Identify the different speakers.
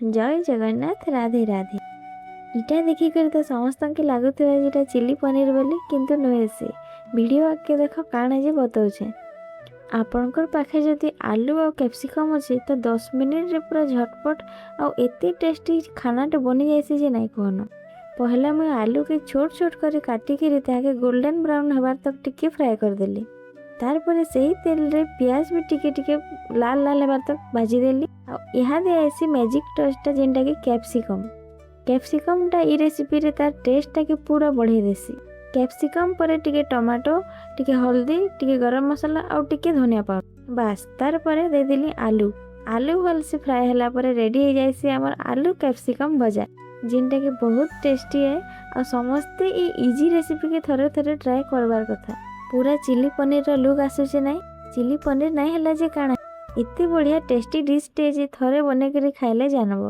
Speaker 1: जय जगन्नाथ राधे राधे। इटा देखिकर तो समस्त के लगुवा जेटा चिली पनीर बोली किंतु नुहे से वीडियो आगे देख काण जे बताऊे। आपणकर पाखे जदि आलू और कैप्सिकम अच्छे तो 10 मिनिट रे पूरा झटपट और एते टेस्टी खानाटे बनी जाइए जे नहीं कहन। पहला मुझे आलू के छोट छोट कर काटिक गोल्डन ब्राउन हबार तक टिके फ्राए करदेली। तारपर से तेल रे प्याज भी टिके टिके लाल लाल हबार तक भाजीदेली। यहाँ दिखाई मैजिक टचटा जेनटा कि कैप्सिकम टा ई रेसिपी रे तार टेस्टा के पूरा बढ़े देसी। कैप्सिकम पर टिके टमाटो टिके हल्दी टिके गरम मसाला और टिके धनिया पाउडर बास। तार पर दे देली आलू भलसे फ्राए होला पर रेडी हो जाए आमर आलू कैप्सिकम भजा जेनटा कि बहुत टेस्टी है। और समस्ते ये इजी रेसिपी के थरे थरे ट्राए करवार कथा। पूरा चिली पनीर रो लुक आसुचे नहीं। चिली पनीर नहीं हला जे काना एते बढ़िया टेस्टी डिश टे जे थरे बने करी खाइले जानबो।